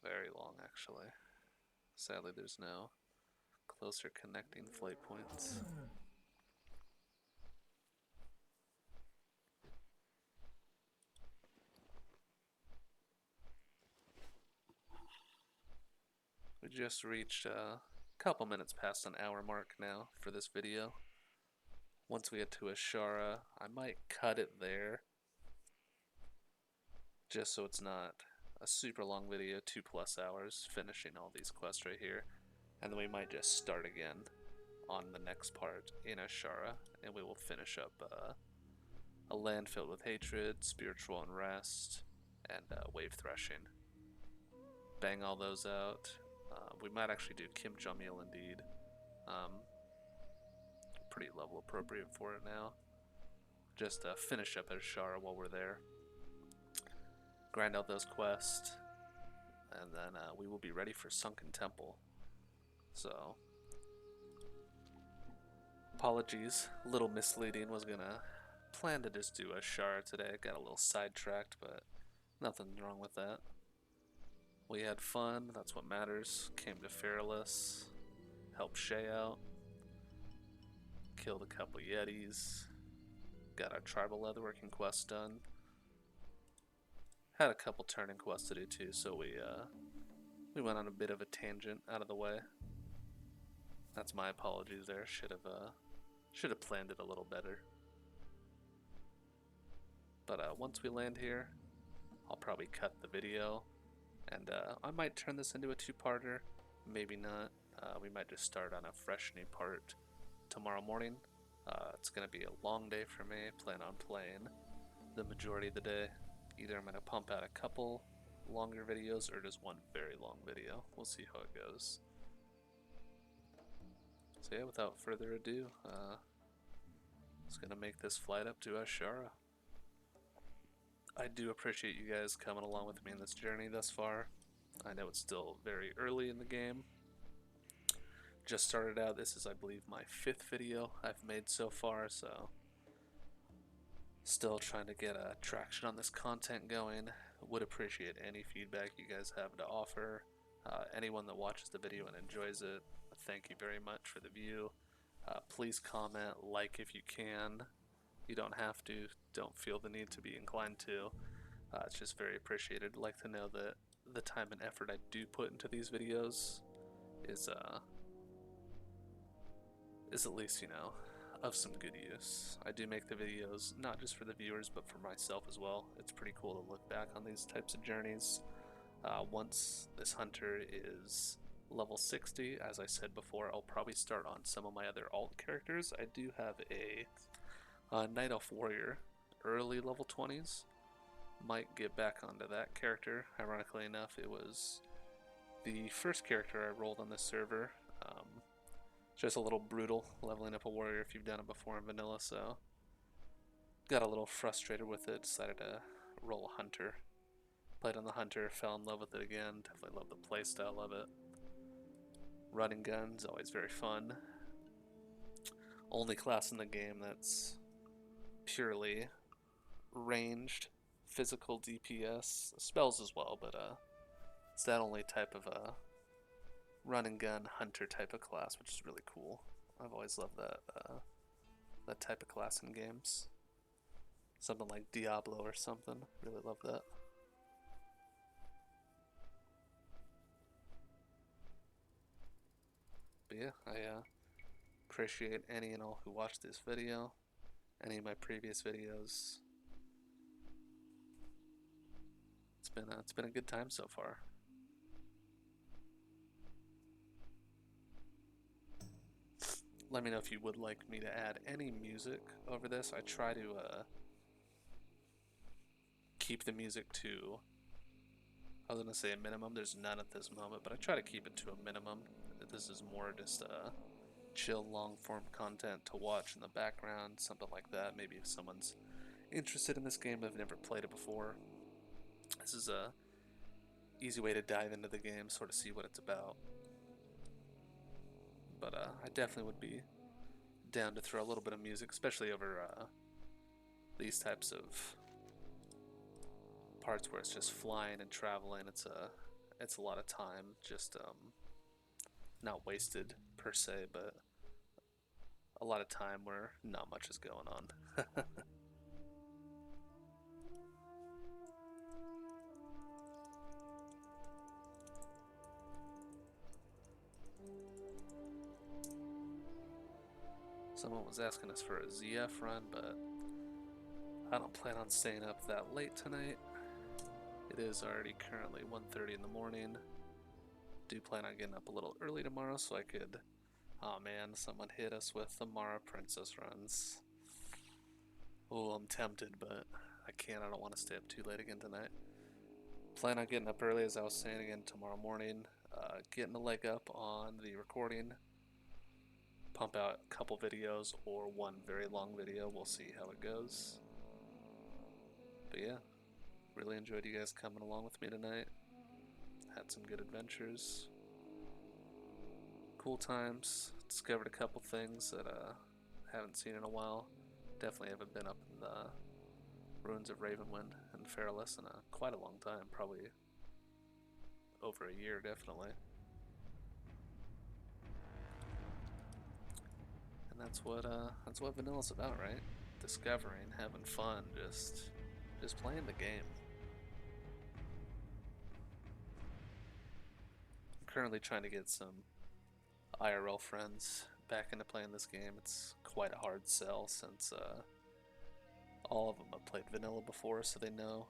Very long, actually. Sadly, there's no closer connecting flight points. We just reached a couple minutes past an hour mark now for this video. Once we get to Ashara, I might cut it there, just so it's not a super long video, 2+ hours, finishing all these quests right here. And then we might just start again on the next part in Ashara, and we will finish up a land filled with hatred, spiritual unrest, and wave threshing. Bang all those out. We might actually do Kim Jong-il indeed. Pretty level appropriate for it now. Just finish up Ashara while we're there. Grind out those quests, and then we will be ready for Sunken Temple. So, apologies, a little misleading. Was gonna plan to just do Ashara today. Got a little sidetracked, but nothing wrong with that. We had fun, that's what matters. Came to Feralas, helped Shay out, killed a couple Yetis, got our tribal leatherworking quest done. Had a couple turning quests to do too, so we went on a bit of a tangent out of the way. That's my apologies there. Should have planned it a little better. But once we land here, I'll probably cut the video, and I might turn this into a 2-parter. Maybe not. We might just start on a fresh new part tomorrow morning. It's gonna be a long day for me. Plan on playing the majority of the day. Either I'm gonna pump out a couple longer videos or just one very long video. We'll see how it goes. So yeah, without further ado, just gonna make this flight up to Ashara. I do appreciate you guys coming along with me in this journey thus far. I know it's still very early in the game. Just started out. This is, I believe, my 5th video I've made so far, so still trying to get traction on this content going. Would appreciate any feedback you guys have to offer. Anyone that watches the video and enjoys it, thank you very much for the view. Please comment, like if you can. You don't have to, don't feel the need to be inclined to. It's just very appreciated. I'd like to know that the time and effort I do put into these videos is at least, of some good use. I do make the videos not just for the viewers, but for myself as well. It's pretty cool to look back on these types of journeys. Once this hunter is level 60, as I said before, I'll probably start on some of my other alt characters. I do have a Night Elf Warrior, early level 20s. Might get back onto that character. Ironically enough, it was the first character I rolled on this server. Just a little brutal leveling up a warrior if you've done it before in vanilla, so got a little frustrated with it, decided to roll a hunter. Played on the hunter, fell in love with it again, definitely love the playstyle of it. Running guns, always very fun. Only class in the game that's purely ranged, physical DPS, spells as well, but it's that only type of run and gun hunter type of class, which is really cool. I've always loved that type of class in games. Something like Diablo or something. Really love that. But yeah, I appreciate any and all who watched this video, any of my previous videos. It's been a good time so far. Let me know if you would like me to add any music over this. I try to keep the music to, I was going to say a minimum. There's none at this moment, but I try to keep it to a minimum. This is more just chill long form content to watch in the background, something like that. Maybe if someone's interested in this game, they've never played it before. This is a easy way to dive into the game, sort of see what it's about. But I definitely would be down to throw a little bit of music, especially over these types of parts where it's just flying and traveling. It's a lot of time, just not wasted per se, but a lot of time where not much is going on. Someone was asking us for a ZF run, but I don't plan on staying up that late tonight. It is already currently 1:30 in the morning. Do plan on getting up a little early tomorrow so I could... Oh man, someone hit us with the Mara Princess runs. Oh, I'm tempted, but I can't. I don't want to stay up too late again tonight. Plan on getting up early, as I was saying, again tomorrow morning. Getting a leg up on the recording. Pump out a couple videos or one very long video. We'll see how it goes. But yeah, really enjoyed you guys coming along with me tonight. Had some good adventures. Cool times. Discovered a couple things that haven't seen in a while. Definitely haven't been up in the ruins of Ravenwind and Feralas in quite a long time. Probably over a year, definitely. And that's what Vanilla's about, right? Discovering, having fun, just playing the game. I'm currently trying to get some IRL friends back into playing this game. It's quite a hard sell since all of them have played vanilla before, so they know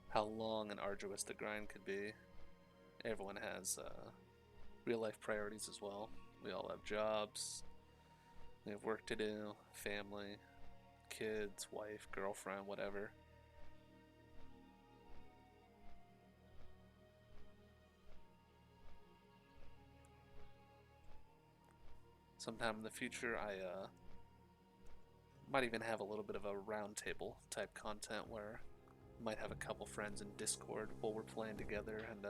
how long and arduous the grind could be. Everyone has real life priorities as well. We all have jobs, we have work to do, family, kids, wife, girlfriend, whatever. Sometime in the future, I might even have a little bit of a roundtable type content where I might have a couple friends in Discord while we're playing together and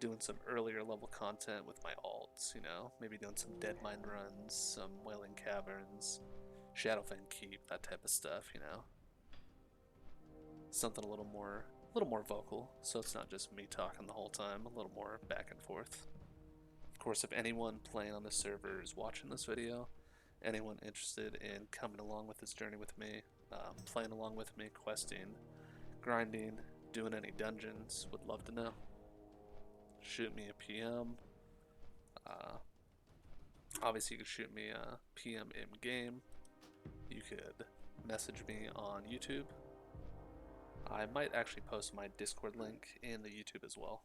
doing some earlier level content with my alts, you know, maybe doing some Deadmine runs, some Wailing Caverns, Shadowfang Keep, that type of stuff, you know. Something a little more vocal, so it's not just me talking the whole time, a little more back and forth. Of course, if anyone playing on the server is watching this video, anyone interested in coming along with this journey with me, playing along with me, questing, grinding, doing any dungeons, would love to know. Shoot me a PM. Obviously, you could shoot me a PM in-game. You could message me on YouTube. I might actually post my Discord link in the YouTube as well.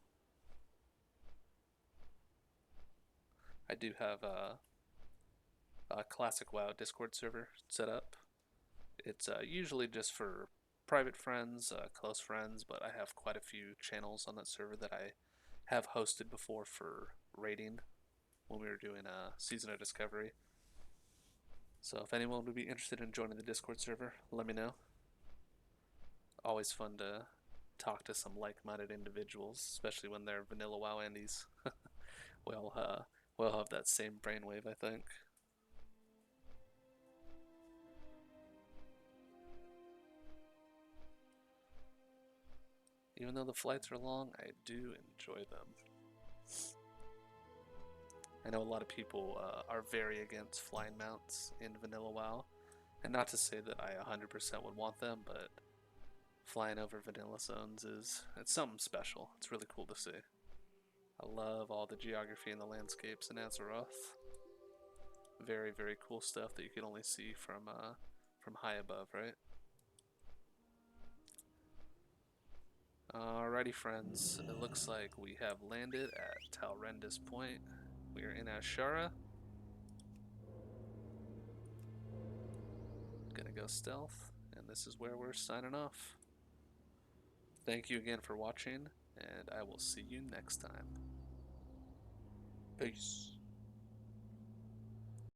I do have a Classic WoW Discord server set up. It's usually just for private friends, close friends, but I have quite a few channels on that server that I have hosted before for raiding when we were doing a Season of Discovery. So if anyone would be interested in joining the Discord server, let me know. Always fun to talk to some like-minded individuals, especially when they're vanilla WoW Andies. we'll have that same brainwave, I think. Even though the flights are long, I do enjoy them. I know a lot of people are very against flying mounts in vanilla WoW, and not to say that I 100% would want them, but flying over vanilla zones it's something special. It's really cool to see. I love all the geography and the landscapes in Azeroth. Very, very cool stuff that you can only see from high above, right? Alrighty, friends. It looks like we have landed at Talrendis Point. We are in Ashara. Gonna go stealth, and this is where we're signing off. Thank you again for watching, and I will see you next time. Peace.